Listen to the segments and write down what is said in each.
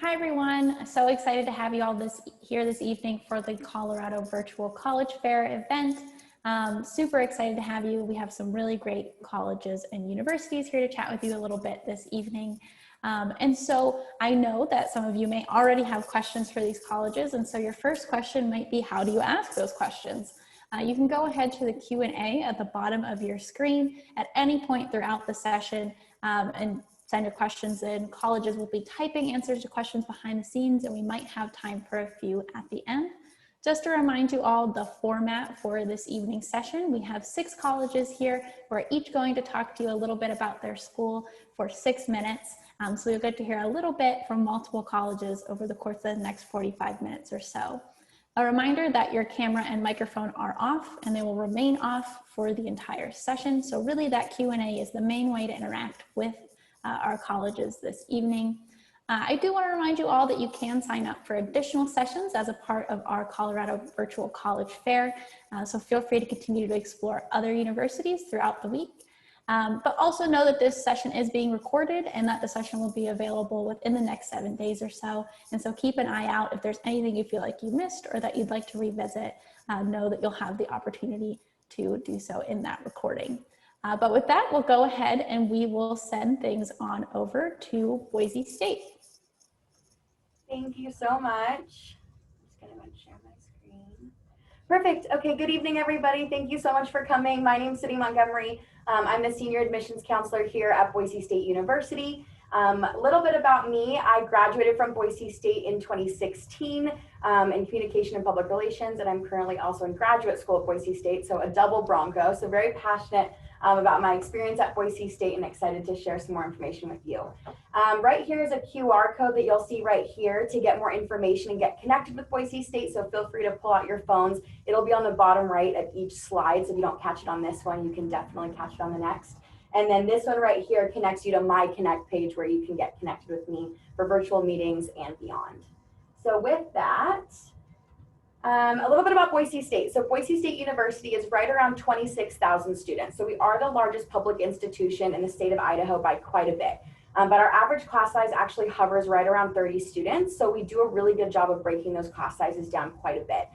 Hi everyone, so excited to have you all here this evening for the Colorado Virtual College Fair event. Super excited to have you. We have some really great colleges and universities here to chat with you a little bit this evening. And so I know that some of you may already have questions for these colleges, and so your first question might be, how do you ask those questions? You can go ahead to the Q&A at the bottom of your screen at any point throughout the session and send your questions in. Colleges will be typing answers to questions behind the scenes, and we might have time for a few at the end. Just to remind you all the format for this evening's session, we have 6 colleges here who are each going to talk to you a little bit about their school for 6 minutes. So you'll get to hear a little bit from multiple colleges over the course of the next 45 minutes or so. A reminder that your camera and microphone are off, and they will remain off for the entire session. So really that Q&A is the main way to interact with our colleges this evening. I do want to remind you all that you can sign up for additional sessions as a part of our Colorado Virtual College Fair. So feel free to continue to explore other universities throughout the week. But also know that this session is being recorded and that the session will be available within the next 7 days or so. And so keep an eye out if there's anything you feel like you missed or that you'd like to revisit. Know that you'll have the opportunity to do so in that recording. But with that, we'll go ahead and we will send things on over to Boise State. Thank you so much. I'm just going to share my screen. Perfect. Okay, good evening, everybody. Thank you so much for coming. My name is Cindy Montgomery. I'm the Senior Admissions Counselor here at Boise State University. A little bit about me. I graduated from Boise State in 2016 in Communication and Public Relations, and I'm currently also in graduate school at Boise State, so a double Bronco. So very passionate about my experience at Boise State and excited to share some more information with you. Right here is a QR code that you'll see right here to get more information and get connected with Boise State, so feel free to pull out your phones. It'll be on the bottom right of each slide, so if you don't catch it on this one, you can definitely catch it on the next. And then this one right here connects you to my Connect page where you can get connected with me for virtual meetings and beyond. So with that, a little bit about Boise State. So Boise State University is right around 26,000 students. So we are the largest public institution in the state of Idaho by quite a bit. But our average class size actually hovers right around 30 students. So we do a really good job of breaking those class sizes down quite a bit.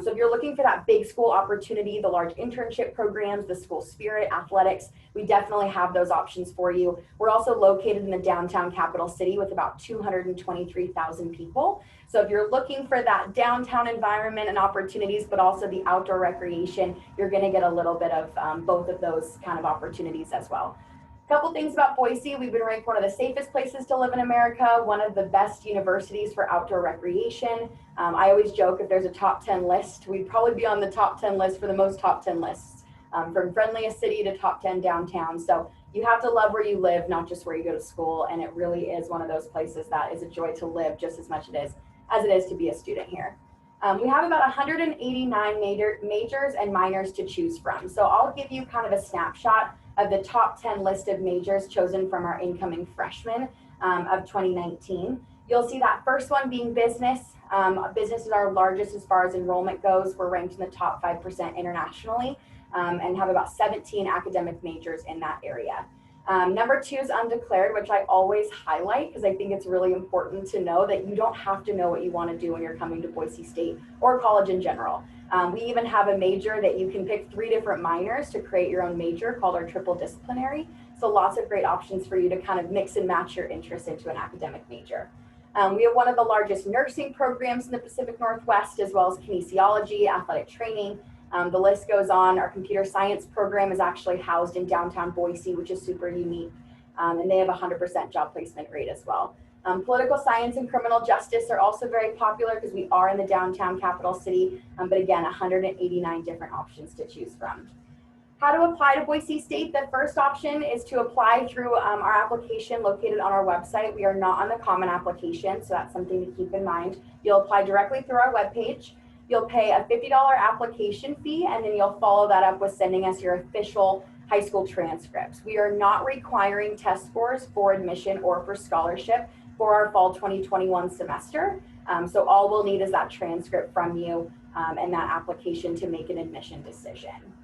So if you're looking for that big school opportunity, the large internship programs, the school spirit, athletics, we definitely have those options for you. We're also located in the downtown capital city with about 223,000 people. So if you're looking for that downtown environment and opportunities, but also the outdoor recreation, you're going to get a little bit of both of those kind of opportunities as well. Couple things about Boise. We've been ranked one of the safest places to live in America, one of the best universities for outdoor recreation. I always joke if there's a top 10 list, we'd probably be on the top 10 list for the most top 10 lists, from friendliest city to top 10 downtown. So you have to love where you live, not just where you go to school. And it really is one of those places that is a joy to live just as much as it is to be a student here. We have about 189 majors and minors to choose from. So I'll give you kind of a snapshot of the top 10 list of majors chosen from our incoming freshmen of 2019. You'll see that first one being business. Business is our largest as far as enrollment goes. We're ranked in the top 5% internationally and have about 17 academic majors in that area. Number 2 is undeclared, which I always highlight because I think it's really important to know that you don't have to know what you want to do when you're coming to Boise State or college in general. We even have a major that you can pick 3 different minors to create your own major called our triple disciplinary. So lots of great options for you to kind of mix and match your interests into an academic major. We have one of the largest nursing programs in the Pacific Northwest, as well as kinesiology, athletic training. The list goes on. Our computer science program is actually housed in downtown Boise, which is super unique. And they have a 100% job placement rate as well. Political science and criminal justice are also very popular because we are in the downtown capital city. But again, 189 different options to choose from. How to apply to Boise State? The first option is to apply through our application located on our website. We are not on the common application, so that's something to keep in mind. You'll apply directly through our webpage. You'll pay a $50 application fee, and then you'll follow that up with sending us your official high school transcripts. We are not requiring test scores for admission or for scholarship for our fall 2021 semester. So all we'll need is that transcript from you and that application to make an admission decision.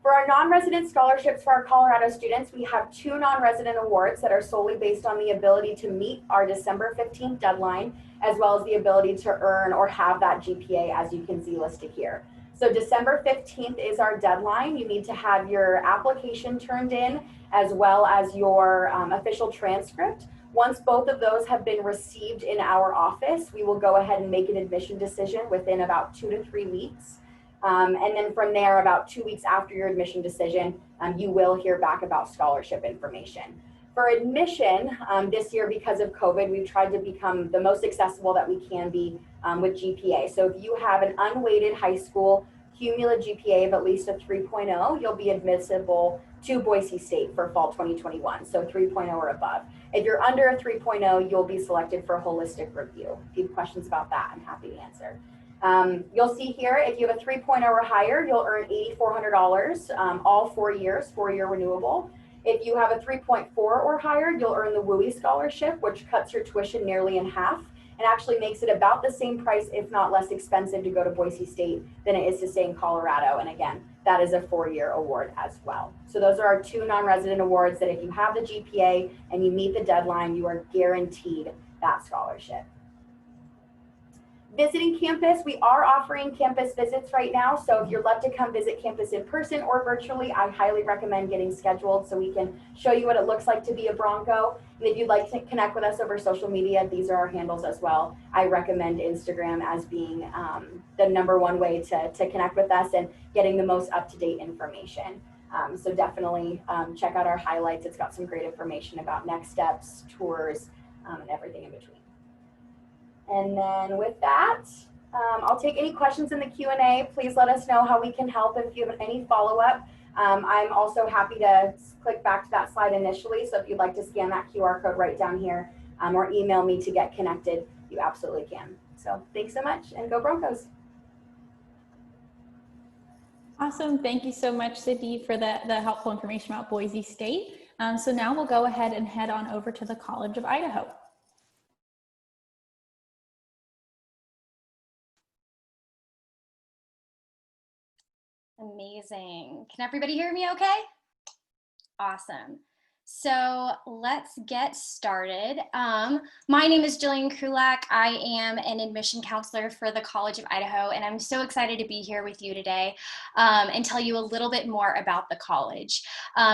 For our non-resident scholarships for our Colorado students, we have 2 non-resident awards that are solely based on the ability to meet our December 15th deadline, as well as the ability to earn or have that GPA, as you can see listed here. So December 15th is our deadline. You need to have your application turned in, as well as your official transcript. Once both of those have been received in our office, we will go ahead and make an admission decision within about 2 to 3 weeks. And then from there, about 2 weeks after your admission decision, you will hear back about scholarship information. For admission, this year, because of COVID, we've tried to become the most accessible that we can be with GPA. So if you have an unweighted high school cumulative GPA of at least a 3.0, you'll be admissible to Boise State for fall 2021, so 3.0 or above. If you're under a 3.0, you'll be selected for a holistic review. If you have questions about that, I'm happy to answer. You'll see here, if you have a 3.0 or higher, you'll earn $8,400 all 4 years, 4-year renewable. If you have a 3.4 or higher, you'll earn the WUI scholarship, which cuts your tuition nearly in half and actually makes it about the same price, if not less expensive, to go to Boise State than it is to stay in Colorado. And again, that is a 4-year award as well. So those are our 2 non-resident awards that if you have the GPA and you meet the deadline, you are guaranteed that scholarship. Visiting campus, we are offering campus visits right now. So if you'd love to come visit campus in person or virtually, I highly recommend getting scheduled so we can show you what it looks like to be a Bronco. And if you'd like to connect with us over social media, these are our handles as well. I recommend Instagram as being the #1 way to connect with us and getting the most up-to-date information. So definitely check out our highlights. It's got some great information about next steps, tours, and everything in between. And then with that, I'll take any questions in the Q&A. Please let us know how we can help if you have any follow-up. I'm also happy to click back to that slide initially. So if you'd like to scan that QR code right down here or email me to get connected, you absolutely can. So thanks so much, and go Broncos. Awesome. Thank you so much, Sydney, for the helpful information about Boise State. So now we'll go ahead and head on over to the College of Idaho. Amazing. Can everybody hear me okay? Awesome. So let's get started. My name is Jillian Kulak. I am an admission counselor for the College of Idaho, and I'm so excited to be here with you today and tell you a little bit more about the college.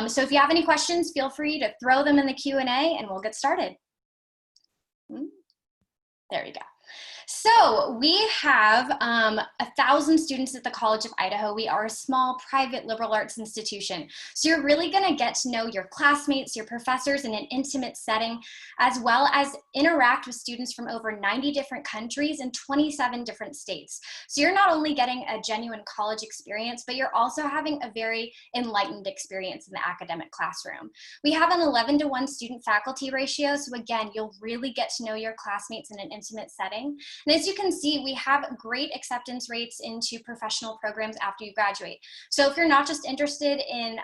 So if you have any questions, feel free to throw them in the Q&A and we'll get started. There we go. So we have 1,000 students at the College of Idaho. We are a small private liberal arts institution. So you're really going to get to know your classmates, your professors in an intimate setting, as well as interact with students from over 90 different countries and 27 different states. So you're not only getting a genuine college experience, but you're also having a very enlightened experience in the academic classroom. We have an 11-to-1 student faculty ratio. So again, you'll really get to know your classmates in an intimate setting. And as you can see, we have great acceptance rates into professional programs after you graduate. So if you're not just interested in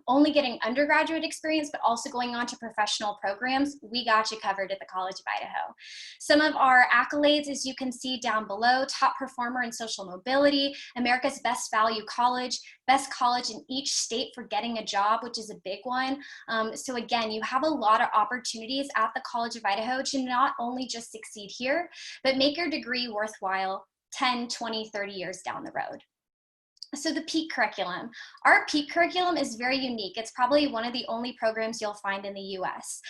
only getting undergraduate experience, but also going on to professional programs, we got you covered at the College of Idaho. Some of our accolades, as you can see down below: top performer in social mobility, America's best value college, best college in each state for getting a job, which is a big one. So again, you have a lot of opportunities at the College of Idaho to not only just succeed here, but make your degree worthwhile 10, 20, 30 years down the road. So the PEAK curriculum. Our PEAK curriculum is very unique. It's probably one of the only programs you'll find in the US.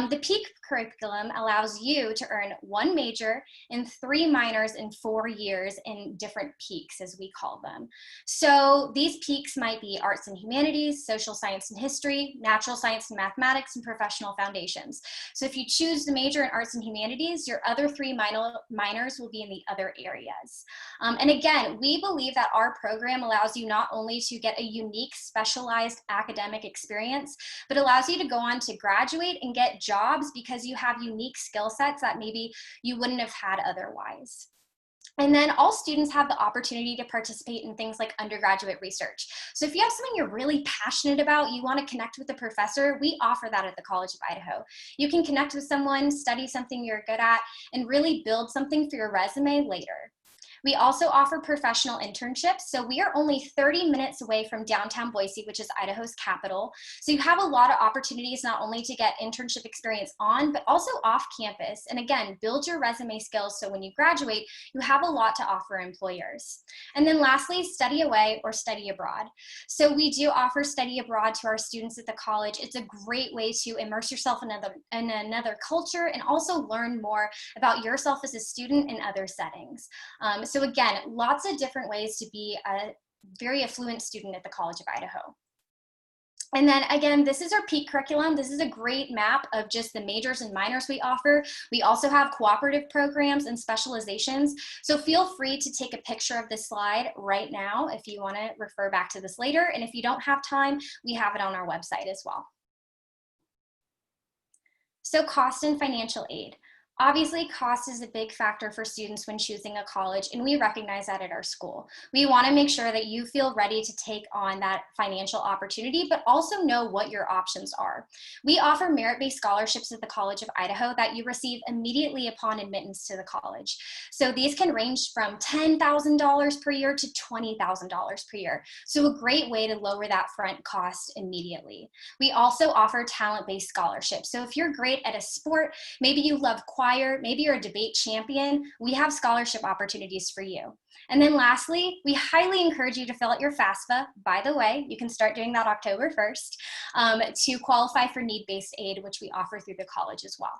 The PEAK curriculum allows you to earn 1 major and 3 minors in 4 years in different peaks, as we call them. So these peaks might be arts and humanities, social science and history, natural science and mathematics, and professional foundations. So if you choose the major in arts and humanities, your other 3 minors will be in the other areas. And again, we believe that our program allows you not only to get a unique, specialized academic experience, but allows you to go on to graduate and get jobs because you have unique skill sets that maybe you wouldn't have had otherwise. And then all students have the opportunity to participate in things like undergraduate research. So if you have something you're really passionate about, you want to connect with a professor, we offer that at the College of Idaho. You can connect with someone, study something you're good at, and really build something for your resume later. We also offer professional internships. So we are only 30 minutes away from downtown Boise, which is Idaho's capital. So you have a lot of opportunities not only to get internship experience on, but also off campus. And again, build your resume skills so when you graduate, you have a lot to offer employers. And then lastly, study away or study abroad. So we do offer study abroad to our students at the college. It's a great way to immerse yourself in another culture and also learn more about yourself as a student in other settings. So again, lots of different ways to be a very affluent student at the College of Idaho. And then again, this is our PEAK curriculum. This is a great map of just the majors and minors we offer. We also have cooperative programs and specializations. So feel free to take a picture of this slide right now if you want to refer back to this later. And if you don't have time, we have it on our website as well. So cost and financial aid. Obviously, cost is a big factor for students when choosing a college, and we recognize that at our school. We want to make sure that you feel ready to take on that financial opportunity, but also know what your options are. We offer merit-based scholarships at the College of Idaho that you receive immediately upon admittance to the college. So these can range from $10,000 per year to $20,000 per year. So a great way to lower that front cost immediately. We also offer talent-based scholarships. So if you're great at a sport, maybe you love choir, maybe you're a debate champion, we have scholarship opportunities for you. And then lastly, we highly encourage you to fill out your FAFSA. By the way, you can start doing that October 1st to qualify for need-based aid, which we offer through the college as well.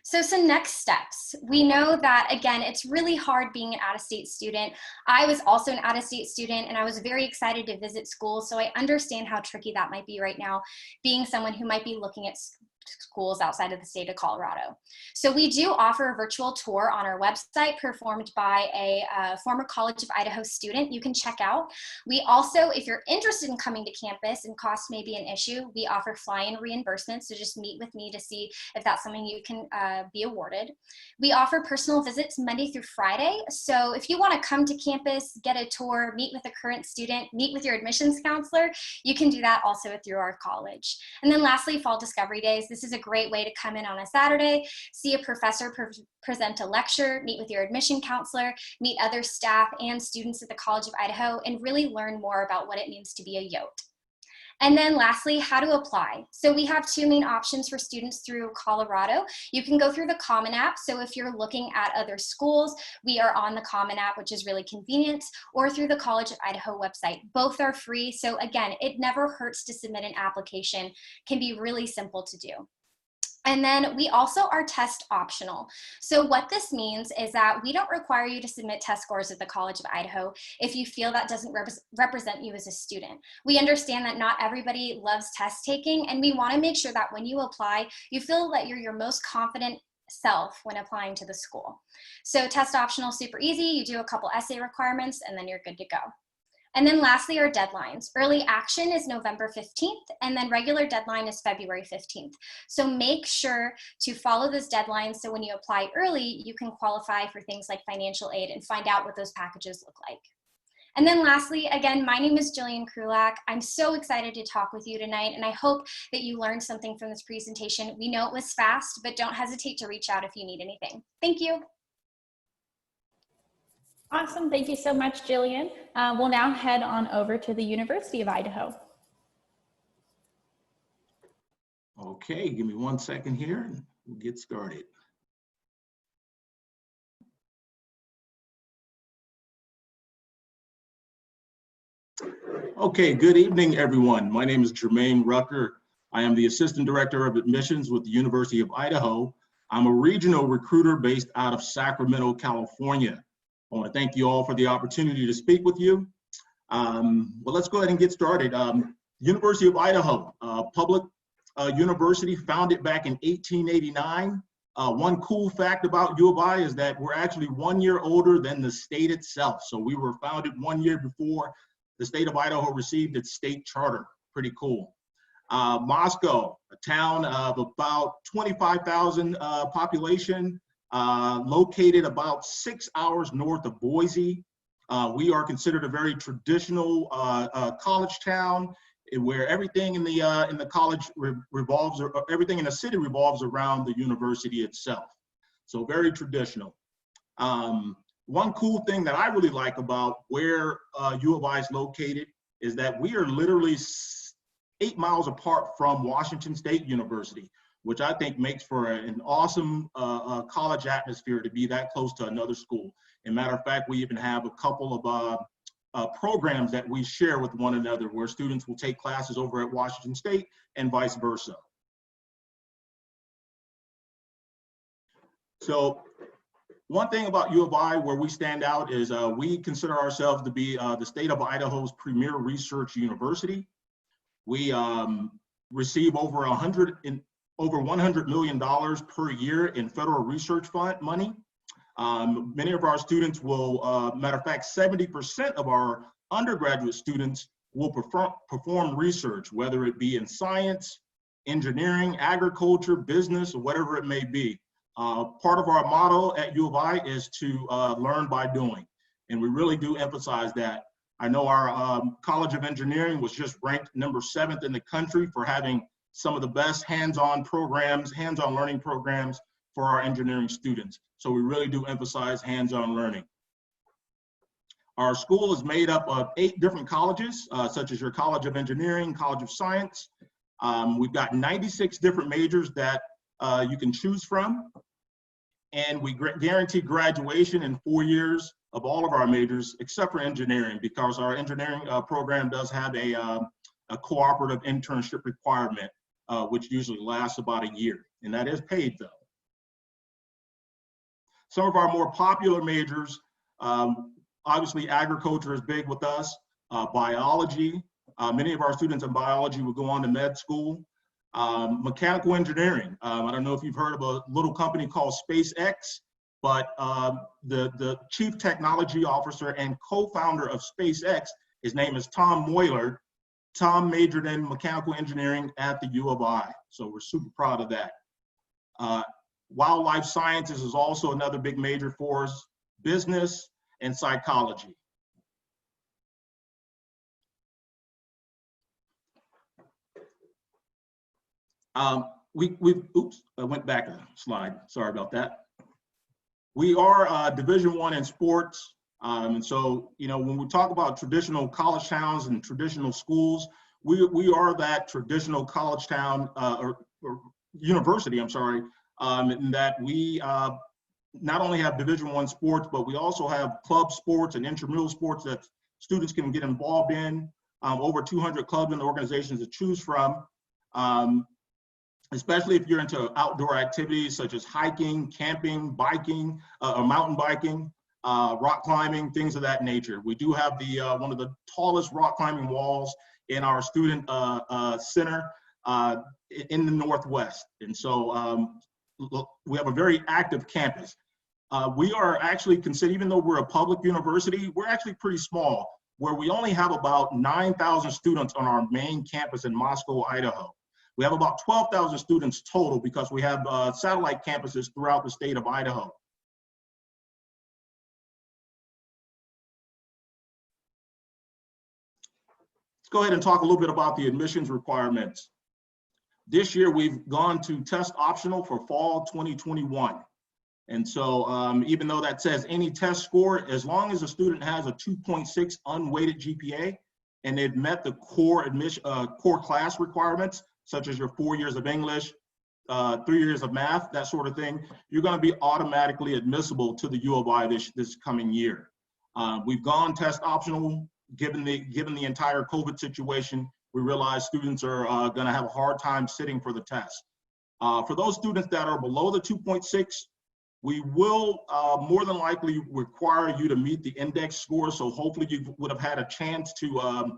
So some next steps. We know that, again, it's really hard being an out-of-state student. I was also an out-of-state student, and I was very excited to visit school, so I understand how tricky that might be right now, being someone who might be looking at schools outside of the state of Colorado. So we do offer a virtual tour on our website performed by a former College of Idaho student you can check out. We also, if you're interested in coming to campus and cost may be an issue, we offer fly-in reimbursements, so just meet with me to see if that's something you can be awarded. We offer personal visits Monday through Friday, so if you want to come to campus, get a tour, meet with a current student, meet with your admissions counselor, you can do that also through our college. And then lastly, Fall Discovery Days. This is a great way to come in on a Saturday, see a professor present a lecture, meet with your admission counselor, meet other staff and students at the College of Idaho, and really learn more about what it means to be a Yote. And then lastly, how to apply. So we have two main options for students through Colorado. You can go through the Common App. So if you're looking at other schools, we are on the Common App, which is really convenient, or through the College of Idaho website. Both are free. So again, it never hurts to submit an application. Can be really simple to do. And then we also are test optional. So what this means is that we don't require you to submit test scores at the College of Idaho if you feel that doesn't represent you as a student. We understand that not everybody loves test taking, and we want to make sure that when you apply, you feel that you're your most confident self when applying to the school. So test optional, super easy. You do a couple essay requirements and then you're good to go. And then lastly, our deadlines. Early action is November 15th, and then regular deadline is February 15th. So make sure to follow those deadlines so when you apply early, you can qualify for things like financial aid and find out what those packages look like. And then lastly, again, my name is Jillian Krulak. I'm so excited to talk with you tonight, and I hope that you learned something from this presentation. We know it was fast, but don't hesitate to reach out if you need anything. Thank you. Awesome. Thank you so much, Jillian. We'll now head on over to the University of Idaho. Okay, give me 1 second here and we'll get started. Okay, good evening, everyone. My name is Jermaine Rucker. I am the Assistant Director of Admissions with the University of Idaho. I'm a regional recruiter based out of Sacramento, California. I want to thank you all for the opportunity to speak with you. Well, let's go ahead and get started. University of Idaho, public university founded back in 1889. One cool fact about U of I is that we're actually 1 year older than the state itself. So we were founded 1 year before the state of Idaho received its state charter. Pretty cool. Moscow, a town of about 25,000 population, located about 6 hours north of Boise. We are considered a very traditional college town where everything in the college revolves, or everything in the city revolves around the university itself. So very traditional. One cool thing that I really like about where U of I is located is that we are literally 8 miles apart from Washington State University, which I think makes for an awesome college atmosphere to be that close to another school. As a matter of fact, we even have a couple of programs that we share with one another where students will take classes over at Washington State and vice versa. So one thing about U of I where we stand out is we consider ourselves to be the state of Idaho's premier research university. We receive over $100 million per year in federal research fund money. Many of our students will, matter of fact, 70% of our undergraduate students will perform research, whether it be in science, engineering, agriculture, business, or whatever it may be. Part of our motto at U of I is to learn by doing, and we really do emphasize that. I know our College of Engineering was just ranked number 7th in the country for having some of the best hands-on programs, hands-on learning programs for our engineering students. So we really do emphasize hands-on learning. Our school is made up of 8 different colleges, such as your College of Engineering, College of Science. We've got 96 different majors that you can choose from. And we guarantee graduation in 4 years of all of our majors, except for engineering, because our engineering program does have a cooperative internship requirement, which usually lasts about a year, and that is paid though. Some of our more popular majors, obviously agriculture is big with us, biology. Many of our students in biology will go on to med school. Mechanical engineering. I don't know if you've heard of a little company called SpaceX, but the chief technology officer and co-founder of SpaceX, his name is Tom Moyler. Tom majored in mechanical engineering at the U of I, so we're super proud of that. Wildlife sciences is also another big major for us, business and psychology. Oops, I went back a slide, sorry about that. We are Division I in sports. And so, you know, when we talk about traditional college towns and traditional schools, we are that traditional college town or university, I'm sorry, in that we not only have Division I sports, but we also have club sports and intramural sports that students can get involved in, over 200 clubs and organizations to choose from. Especially if you're into outdoor activities such as hiking, camping, biking, or mountain biking, rock climbing, things of that nature. We do have the one of the tallest rock climbing walls in our student center in the Northwest. And so we have a very active campus. We are actually considered, even though we're a public university, we're actually pretty small, where we only have about 9,000 students on our main campus in Moscow, Idaho. We have about 12,000 students total because we have satellite campuses throughout the state of Idaho. Let's go ahead and talk a little bit about the admissions requirements. This year, we've gone to test optional for fall 2021. And so even though that says any test score, as long as a student has a 2.6 unweighted GPA and they've met the core class requirements, such as your 4 years of English, 3 years of math, that sort of thing, you're going to be automatically admissible to the U of I this coming year. We've gone test optional, given the entire COVID situation. We realize students are going to have a hard time sitting for the test. For those students that are below the 2.6, we will more than likely require you to meet the index score. So hopefully you would have had a chance to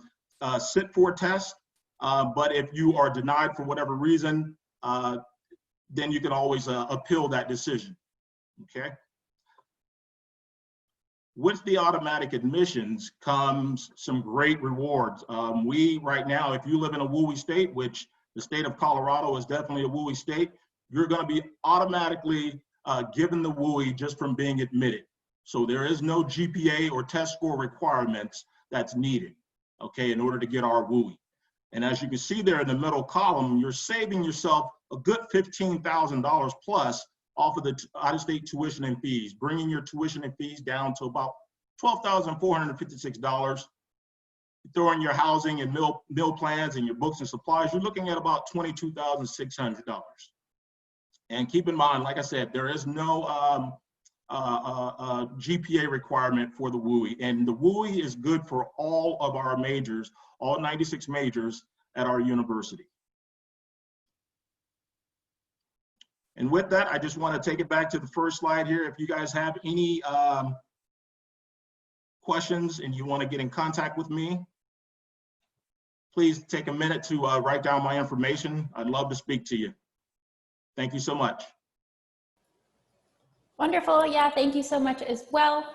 sit for a test. But if you are denied for whatever reason, then you can always appeal that decision, okay? With the automatic admissions comes some great rewards. We, right now, if you live in a WUI state, which the state of Colorado is definitely a WUI state, you're gonna be automatically given the WUI just from being admitted. So there is no GPA or test score requirements that's needed, okay, in order to get our WUI. And as you can see there in the middle column, you're saving yourself a good $15,000 plus off of the out-of-state tuition and fees, bringing your tuition and fees down to about $12,456. Throw in your housing and meal plans and your books and supplies, you're looking at about $22,600. And keep in mind, like I said, there is no GPA requirement for the WUI, and the WUI is good for all of our majors, all 96 majors at our university. And with that, I just want to take it back to the first slide here. If you guys have any questions and you want to get in contact with me, please take a minute to write down my information. I'd love to speak to you. Thank you so much. Wonderful. Yeah, thank you so much as well.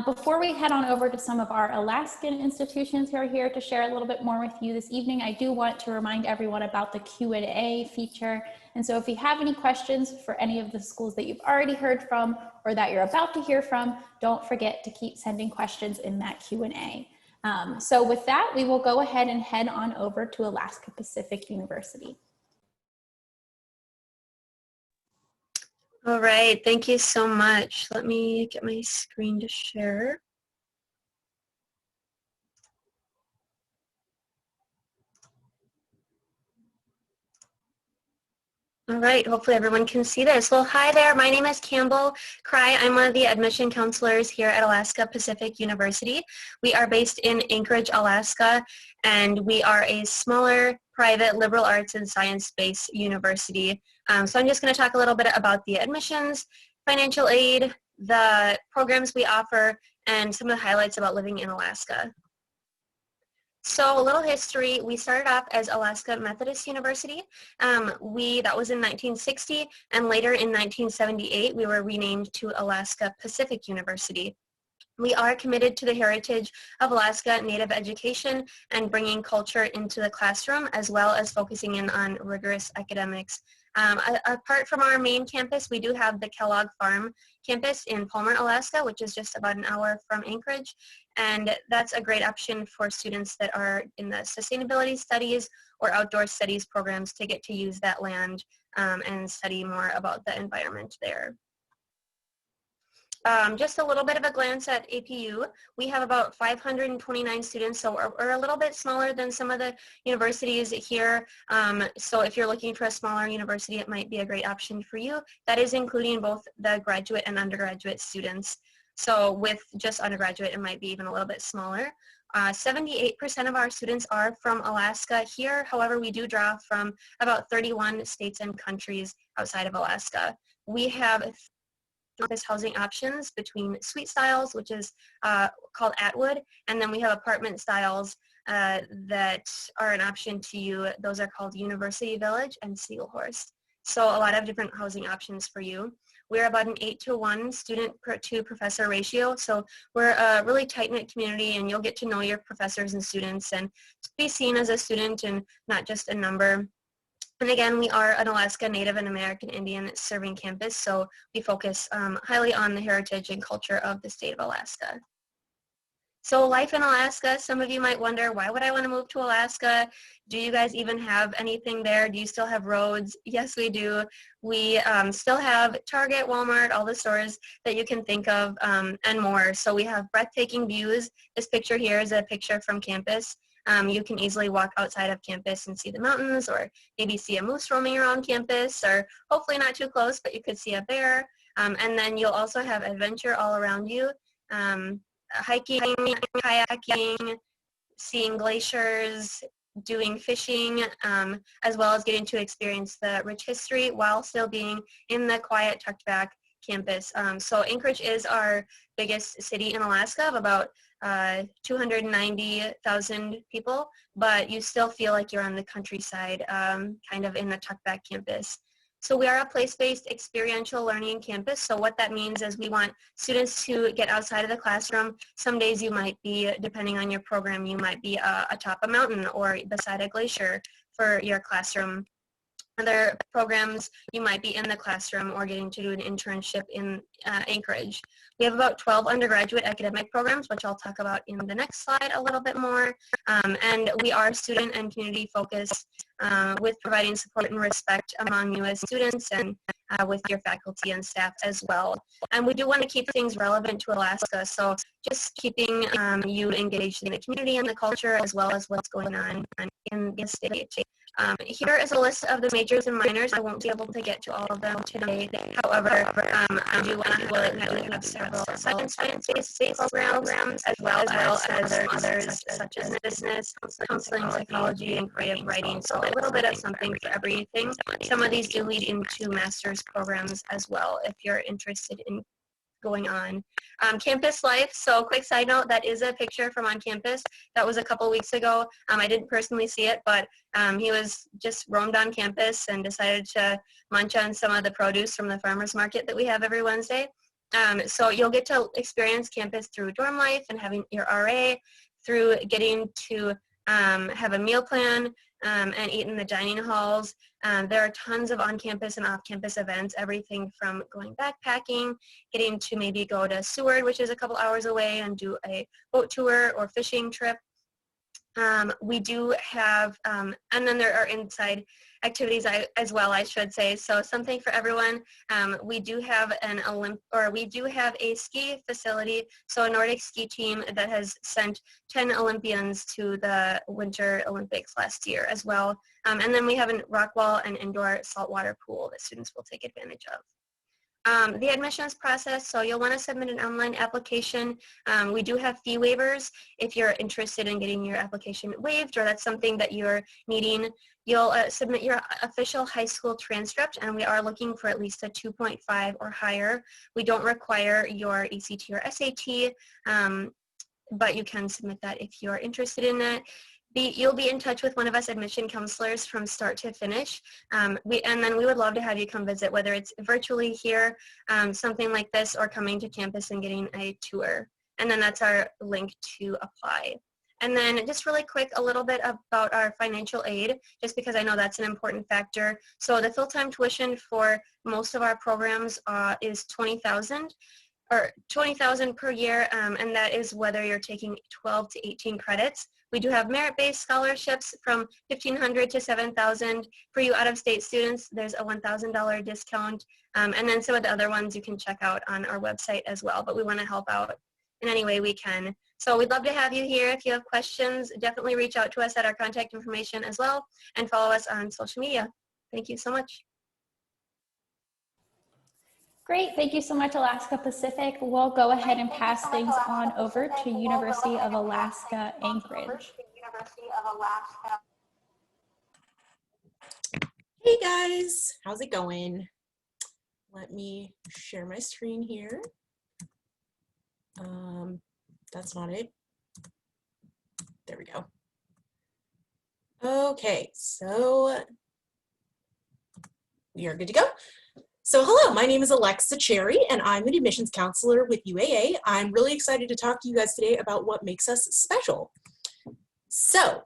Before we head on over to some of our Alaskan institutions who are here to share a little bit more with you this evening, I do want to remind everyone about the Q&A feature. And so if you have any questions for any of the schools that you've already heard from or that you're about to hear from, don't forget to keep sending questions in that Q&A. So with that, we will go ahead and head on over to Alaska Pacific University. All right, thank you so much. Let me get my screen to share. All right, hopefully everyone can see this. Well, hi there, my name is Campbell Cry. I'm one of the admission counselors here at Alaska Pacific University. We are based in Anchorage, Alaska, and we are a smaller private liberal arts and science-based university. So I'm just going to talk a little bit about the admissions, financial aid, the programs we offer, and some of the highlights about living in Alaska. So a little history, we started off as Alaska Methodist University. That was in 1960, and later in 1978, we were renamed to Alaska Pacific University. We are committed to the heritage of Alaska Native education and bringing culture into the classroom, as well as focusing in on rigorous academics. Apart from our main campus, we do have the Kellogg Farm campus in Palmer, Alaska, which is just about an hour from Anchorage. And that's a great option for students that are in the sustainability studies or outdoor studies programs to get to use that land and study more about the environment there. Just a little bit of a glance at APU. We have about 529 students, so we're a little bit smaller than some of the universities here. So if you're looking for a smaller university, it might be a great option for you. That is including both the graduate and undergraduate students. So with just undergraduate, it might be even a little bit smaller. 78% of our students are from Alaska here. However, we do draw from about 31 states and countries outside of Alaska. We have housing options between suite styles, which is called Atwood, and then we have apartment styles that are an option to you. Those are called University Village and Seagullhorse. So a lot of different housing options for you. We're about an 8-to-1 student to professor ratio, so we're a really tight-knit community, and you'll get to know your professors and students and be seen as a student and not just a number. And again, we are an Alaska Native and American Indian serving campus, so we focus highly on the heritage and culture of the state of Alaska. So life in Alaska, some of you might wonder, why would I want to move to Alaska? Do you guys even have anything there? Do you still have roads? Yes, we do. We still have Target, Walmart, all the stores that you can think of, and more. So we have breathtaking views. This picture here is a picture from campus. You can easily walk outside of campus and see the mountains, or maybe see a moose roaming around campus, or hopefully not too close, but you could see a bear. And then you'll also have adventure all around you. Hiking, kayaking, seeing glaciers, doing fishing, as well as getting to experience the rich history while still being in the quiet, tucked back campus. So Anchorage is our biggest city in Alaska of about 290,000 people, but you still feel like you're on the countryside, kind of in the tucked back campus. So we are a place-based experiential learning campus. So what that means is we want students to get outside of the classroom. Some days you might be, depending on your program, you might be atop a mountain or beside a glacier for your classroom. Other programs, you might be in the classroom or getting to do an internship in Anchorage. We have about 12 undergraduate academic programs, which I'll talk about in the next slide a little bit more. And we are student and community focused with providing support and respect among U.S. students and with your faculty and staff as well. And we do want to keep things relevant to Alaska, so just keeping you engaged in the community and the culture as well as what's going on in the state. Here is a list of the majors and minors. I won't be able to get to all of them today. However, I do want to highlight that we have several science-based programs as well as others such as business, counseling, psychology, and creative writing. So a little bit of something for everything. Some of these do lead into master's programs as well if you're interested in going on. Campus life, so quick side note, that is a picture from on campus. That was a couple weeks ago. I didn't personally see it, but he was just roamed on campus and decided to munch on some of the produce from the farmer's market that we have every Wednesday. So you'll get to experience campus through dorm life and having your RA, through getting to have a meal plan and eat in the dining halls. There are tons of on-campus and off-campus events, everything from going backpacking, getting to maybe go to Seward, which is a couple hours away, and do a boat tour or fishing trip. We do have, and then there are inside activities as well, I should say. So something for everyone. We do have a ski facility, so a Nordic ski team that has sent 10 Olympians to the Winter Olympics last year as well. And then we have a rock wall and indoor saltwater pool that students will take advantage of. The admissions process, so you'll want to submit an online application. We do have fee waivers if you're interested in getting your application waived or that's something that you're needing. You'll submit your official high school transcript, and we are looking for at least a 2.5 or higher. We don't require your ACT or SAT, but you can submit that if you're interested in that. You'll be in touch with one of us admission counselors from start to finish. And then we would love to have you come visit, whether it's virtually here, something like this, or coming to campus and getting a tour. And then that's our link to apply. And then just really quick, a little bit about our financial aid, just because I know that's an important factor. So the full-time tuition for most of our programs is $20,000 or $20,000 per year, and that is whether you're taking 12 to 18 credits. We do have merit-based scholarships from $1,500 to $7,000. For you out-of-state students, there's a $1,000 discount. And then some of the other ones you can check out on our website as well, but we want to help out in any way we can. So we'd love to have you here. If you have questions, definitely reach out to us at our contact information as well, and follow us on social media. Thank you so much. Great, thank you so much, Alaska Pacific. We'll go ahead and pass things on over to University of Alaska, Anchorage. Hey guys, how's it going? Let me share my screen here. That's not it. There we go. Okay, so we are good to go. So hello, my name is Alexa Cherry, and I'm an admissions counselor with UAA. I'm really excited to talk to you guys today about what makes us special. So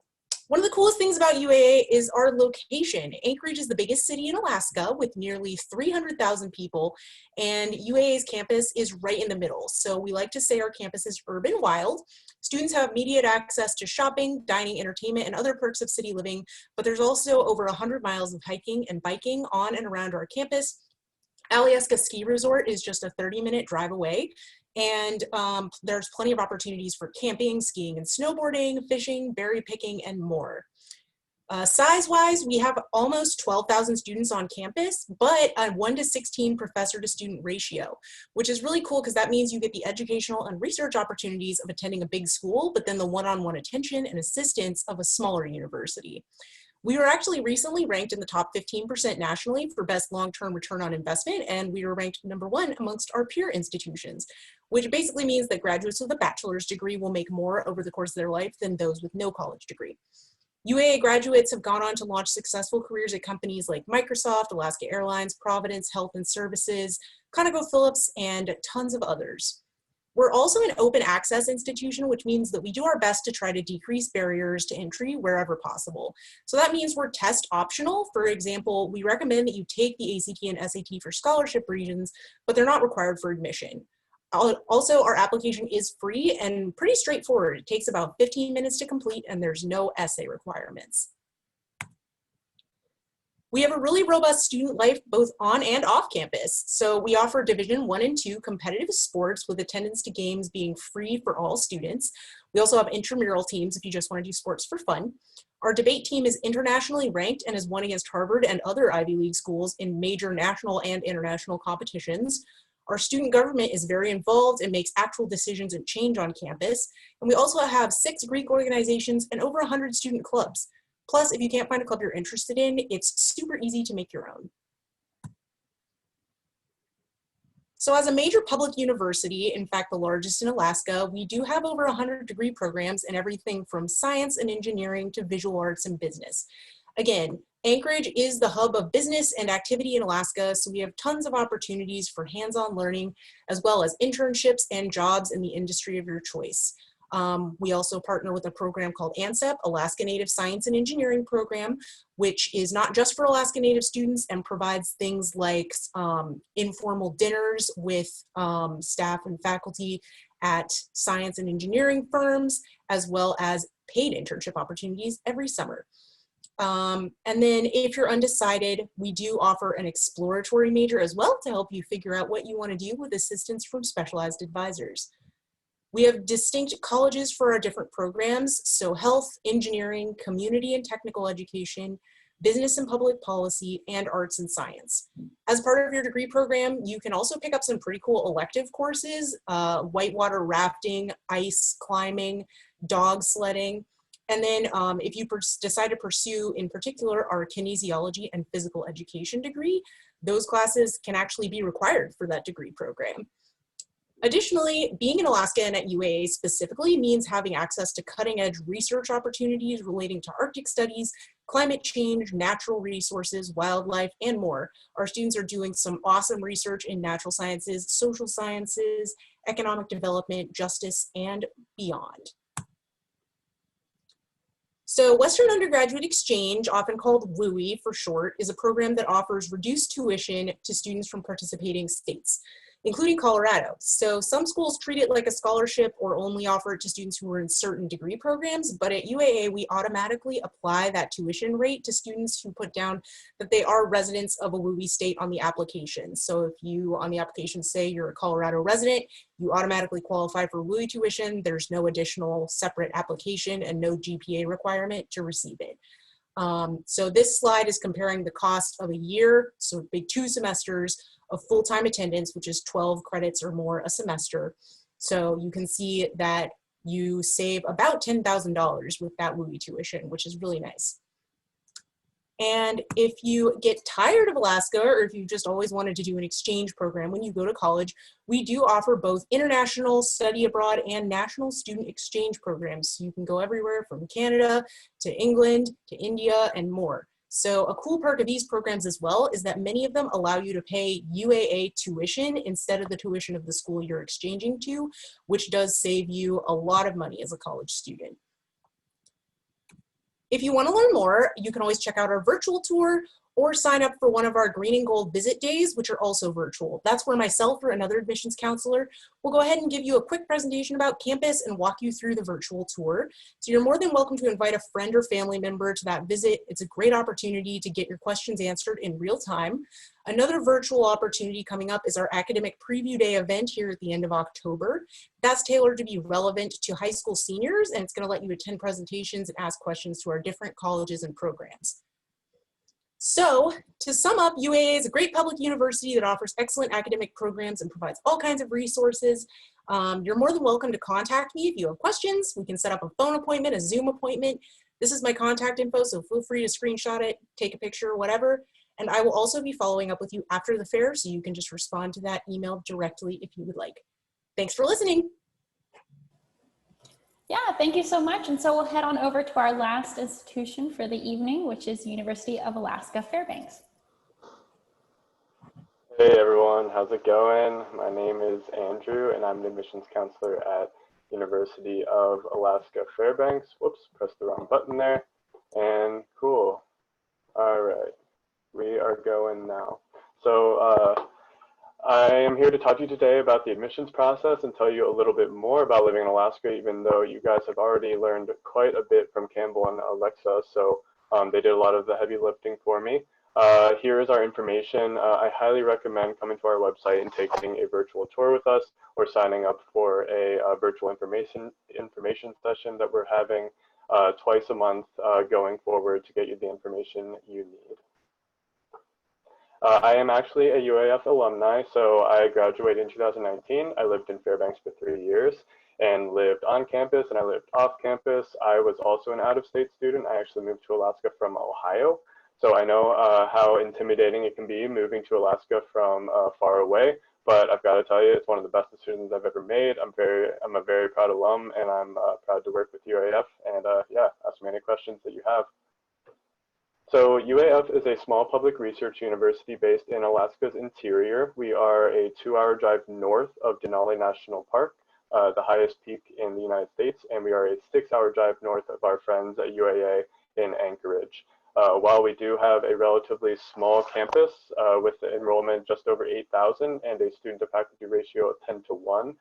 one of the coolest things about UAA is our location. Anchorage is the biggest city in Alaska with nearly 300,000 people, and UAA's campus is right in the middle. So we like to say our campus is urban wild. Students have immediate access to shopping, dining, entertainment, and other perks of city living, but there's also over 100 miles of hiking and biking on and around our campus. Alyeska Ski Resort is just a 30-minute drive away, and there's plenty of opportunities for camping, skiing and snowboarding, fishing, berry picking, and more. Size-wise, we have almost 12,000 students on campus, but a 1:16 professor to student ratio, which is really cool because that means you get the educational and research opportunities of attending a big school, but then the one-on-one attention and assistance of a smaller university. We were actually recently ranked in the top 15% nationally for best long-term return on investment, and we were ranked #1 amongst our peer institutions, which basically means that graduates with a bachelor's degree will make more over the course of their life than those with no college degree. UAA graduates have gone on to launch successful careers at companies like Microsoft, Alaska Airlines, Providence Health and Services, ConocoPhillips, and tons of others. We're also an open access institution, which means that we do our best to try to decrease barriers to entry wherever possible. So that means we're test optional. For example, we recommend that you take the ACT and SAT for scholarship reasons, but they're not required for admission. Also, our application is free and pretty straightforward. It takes about 15 minutes to complete, and there's no essay requirements. We have a really robust student life both on and off campus. So we offer Division 1 and 2 competitive sports with attendance to games being free for all students. We also have intramural teams if you just want to do sports for fun. Our debate team is internationally ranked and has won against Harvard and other Ivy League schools in major national and international competitions. Our student government is very involved and makes actual decisions and change on campus. And we also have 6 Greek organizations and over 100 student clubs. Plus, if you can't find a club you're interested in, it's super easy to make your own. So as a major public university, in fact, the largest in Alaska, we do have over 100 degree programs in everything from science and engineering to visual arts and business. Again, Anchorage is the hub of business and activity in Alaska, so we have tons of opportunities for hands-on learning, as well as internships and jobs in the industry of your choice. We also partner with a program called ANSEP, Alaska Native Science and Engineering Program, which is not just for Alaska Native students and provides things like informal dinners with staff and faculty at science and engineering firms, as well as paid internship opportunities every summer. And then if you're undecided, we do offer an exploratory major as well to help you figure out what you want to do with assistance from specialized advisors. We have distinct colleges for our different programs, so health, engineering, community and technical education, business and public policy, and arts and science. As part of your degree program, you can also pick up some pretty cool elective courses, whitewater rafting, ice climbing, dog sledding. And then if you decide to pursue, in particular, our kinesiology and physical education degree, those classes can actually be required for that degree program. Additionally, being in Alaska and at UAA specifically means having access to cutting-edge research opportunities relating to Arctic studies, climate change, natural resources, wildlife, and more. Our students are doing some awesome research in natural sciences, social sciences, economic development, justice, and beyond. So Western Undergraduate Exchange, often called WUI for short, is a program that offers reduced tuition to students from participating states, including Colorado. So some schools treat it like a scholarship or only offer it to students who are in certain degree programs, but at UAA, we automatically apply that tuition rate to students who put down that they are residents of a WUI state on the application. So if you on the application say you're a Colorado resident, you automatically qualify for WUI tuition. There's no additional separate application and no GPA requirement to receive it. So this slide is comparing the cost of a year, so big 2 semesters of full-time attendance, which is 12 credits or more a semester. So you can see that you save about $10,000 with that WUI tuition, which is really nice. And if you get tired of Alaska, or if you just always wanted to do an exchange program when you go to college, we do offer both international study abroad and national student exchange programs. So you can go everywhere from Canada to England to India and more. So a cool perk of these programs as well is that many of them allow you to pay UAA tuition instead of the tuition of the school you're exchanging to, which does save you a lot of money as a college student. If you want to learn more, you can always check out our virtual tour or sign up for one of our green and gold visit days, which are also virtual. That's where myself or another admissions counselor will go ahead and give you a quick presentation about campus and walk you through the virtual tour. So you're more than welcome to invite a friend or family member to that visit. It's a great opportunity to get your questions answered in real time. Another virtual opportunity coming up is our academic preview day event here at the end of October. That's tailored to be relevant to high school seniors, and it's going to let you attend presentations and ask questions to our different colleges and programs. So to sum up, UAA is a great public university that offers excellent academic programs and provides all kinds of resources. You're more than welcome to contact me if you have questions. We can set up a phone appointment, a Zoom appointment. This is my contact info, so feel free to screenshot it, take a picture, whatever. And I will also be following up with you after the fair, so you can just respond to that email directly if you would like. Thanks for listening. Yeah, thank you so much. And so we'll head on over to our last institution for the evening, which is University of Alaska Fairbanks. Hey everyone, how's it going? My name is Andrew and I'm an admissions counselor at University of Alaska Fairbanks. Whoops, pressed the wrong button there. And cool. All right, we are going now. So I am here to talk to you today about the admissions process and tell you a little bit more about living in Alaska, even though you guys have already learned quite a bit from Campbell and Alexa. So they did a lot of the heavy lifting for me. Here is our information. I highly recommend coming to our website and taking a virtual tour with us, or signing up for a virtual information session that we're having twice a month going forward to get you the information you need. I am actually a UAF alumni, so I graduated in 2019. I lived in Fairbanks for 3 years and lived on campus, and I lived off campus. I was also an out-of-state student. I actually moved to Alaska from Ohio, so I know how intimidating it can be moving to Alaska from far away. But I've got to tell you, it's one of the best decisions I've ever made. I'm a very proud alum, and I'm proud to work with UAF. And yeah, ask me any questions that you have. So UAF is a small public research university based in Alaska's interior. We are a 2-hour drive north of Denali National Park, the highest peak in the United States, and we are a 6-hour drive north of our friends at UAA in Anchorage. While we do have a relatively small campus with enrollment just over 8,000 and a student to faculty ratio of 10-to-1,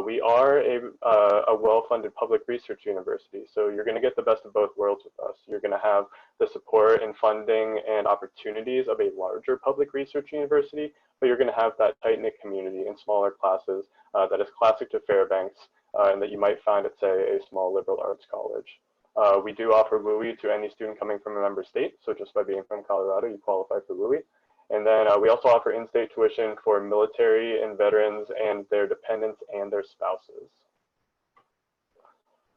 we are a well-funded public research university. So you're going to get the best of both worlds with us. You're going to have the support and funding and opportunities of a larger public research university, but you're going to have that tight-knit community in smaller classes that is classic to Fairbanks and that you might find at, say, a small liberal arts college. We do offer WUI to any student coming from a member state. So just by being from Colorado, you qualify for WUI. And then we also offer in-state tuition for military and veterans and their dependents and their spouses.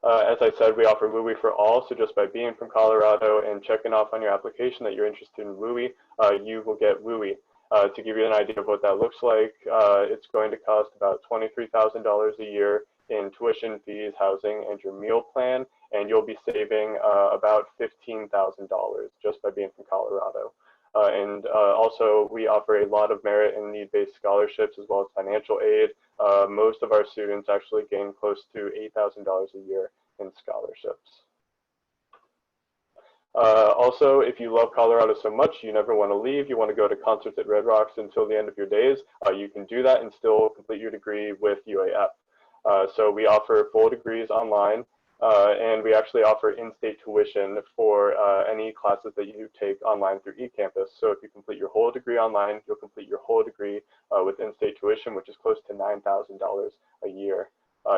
As I said, we offer WUI for all. So just by being from Colorado and checking off on your application that you're interested in WUI, you will get WUI. To give you an idea of what that looks like, it's going to cost about $23,000 a year in tuition, fees, housing, and your meal plan, and you'll be saving about $15,000 just by being from Colorado. And also, we offer a lot of merit and need-based scholarships as well as financial aid. Most of our students actually gain close to $8,000 a year in scholarships. Also, if you love Colorado so much, you never want to leave, you want to go to concerts at Red Rocks until the end of your days, you can do that and still complete your degree with UAF. So we offer full degrees online, and we actually offer in-state tuition for any classes that you take online through eCampus. So if you complete your whole degree online, you'll complete your whole degree with in-state tuition, which is close to $9,000 a year.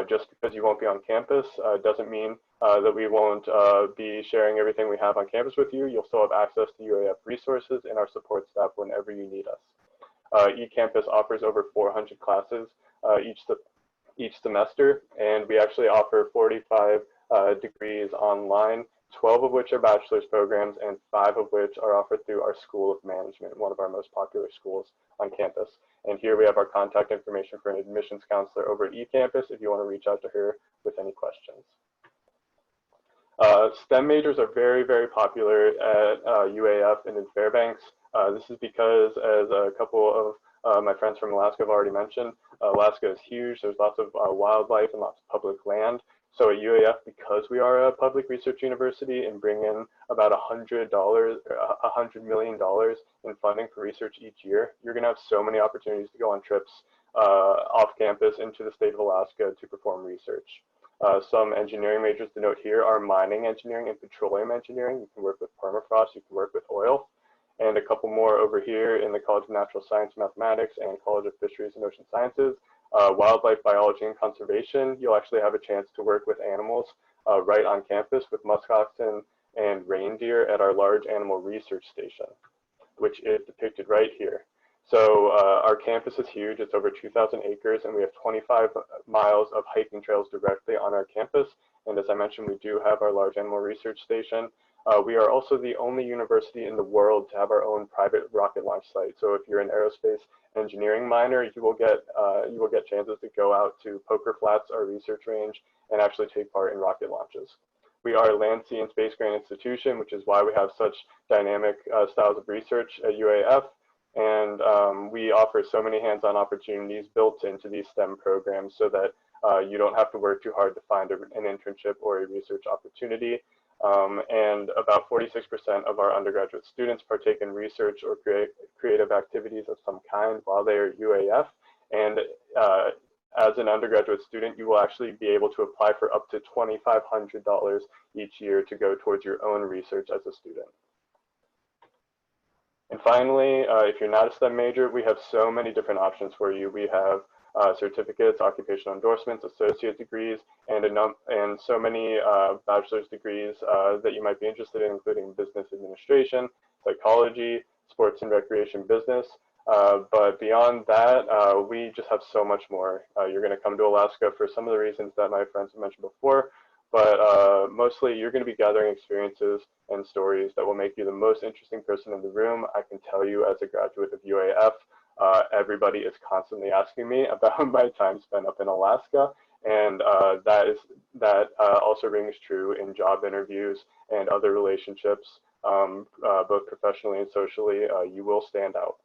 Just because you won't be on campus doesn't mean that we won't be sharing everything we have on campus with you. You'll still have access to UAF resources and our support staff whenever you need us. eCampus offers over 400 classes each semester, and we actually offer 45 degrees online, 12 of which are bachelor's programs and 5 of which are offered through our School of Management, one of our most popular schools on campus. And here we have our contact information for an admissions counselor over at eCampus if you want to reach out to her with any questions. STEM majors are very, very popular at UAF and in Fairbanks. This is because, as a couple of my friends from Alaska have already mentioned, Alaska is huge. There's lots of wildlife and lots of public land. So at UAF, because we are a public research university and bring in about $100 million in funding for research each year, you're going to have so many opportunities to go on trips off campus into the state of Alaska to perform research. Some engineering majors to note here are mining engineering and petroleum engineering. You can work with permafrost, you can work with oil. And a couple more over here in the College of Natural Science and Mathematics and College of Fisheries and Ocean Sciences. Wildlife biology and conservation, you'll actually have a chance to work with animals right on campus with muskoxen and reindeer at our large animal research station, which is depicted right here. So our campus is huge. It's over 2,000 acres, and we have 25 miles of hiking trails directly on our campus. And as I mentioned, we do have our large animal research station. We are also the only university in the world to have our own private rocket launch site. So if you're an aerospace engineering minor, you will get chances to go out to Poker Flats, our research range, and actually take part in rocket launches. We are a land, sea, and space grant institution, which is why we have such dynamic styles of research at UAF. And we offer so many hands-on opportunities built into these STEM programs so that you don't have to work too hard to find an internship or a research opportunity. And about 46% of our undergraduate students partake in research or creative activities of some kind while they are at UAF. And as an undergraduate student, you will actually be able to apply for up to $2,500 each year to go towards your own research as a student. And finally, if you're not a STEM major, we have so many different options for you. We have certificates, occupational endorsements, associate degrees, and so many bachelor's degrees that you might be interested in, including business administration, psychology, sports and recreation business. But beyond that, we just have so much more. You're going to come to Alaska for some of the reasons that my friends have mentioned before, but mostly you're going to be gathering experiences and stories that will make you the most interesting person in the room. I can tell you, as a graduate of UAF, everybody is constantly asking me about my time spent up in Alaska, and that also rings true in job interviews and other relationships, both professionally and socially. You will stand out.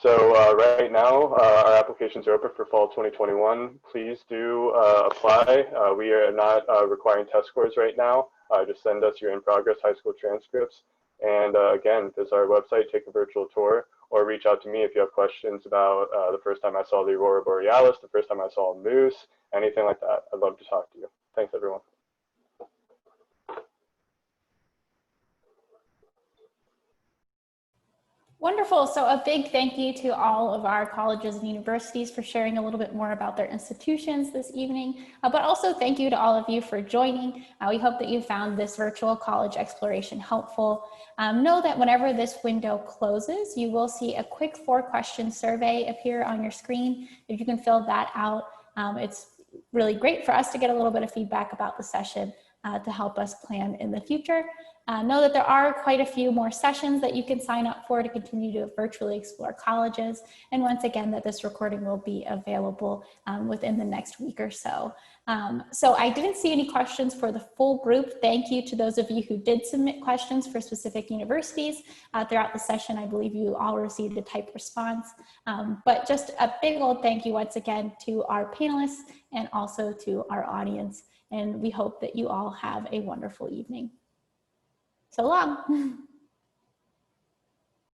So right now, our applications are open for fall 2021. Please do apply. We are not requiring test scores right now. Just send us your in-progress high school transcripts. And again, visit our website, take a virtual tour, or reach out to me if you have questions about the first time I saw the Aurora Borealis, the first time I saw a moose, anything like that. I'd love to talk to you. Thanks, everyone. Wonderful. So a big thank you to all of our colleges and universities for sharing a little bit more about their institutions this evening, but also thank you to all of you for joining. We hope that you found this virtual college exploration helpful. Know that whenever this window closes, you will see a quick 4-question survey appear on your screen. If you can fill that out, it's really great for us to get a little bit of feedback about the session to help us plan in the future. Know that there are quite a few more sessions that you can sign up for to continue to virtually explore colleges. And once again, that this recording will be available within the next week or so. So I didn't see any questions for the full group. Thank you to those of you who did submit questions for specific universities. Throughout the session, I believe you all received a typed response. But just a big old thank you once again to our panelists and also to our audience. And we hope that you all have a wonderful evening. So long.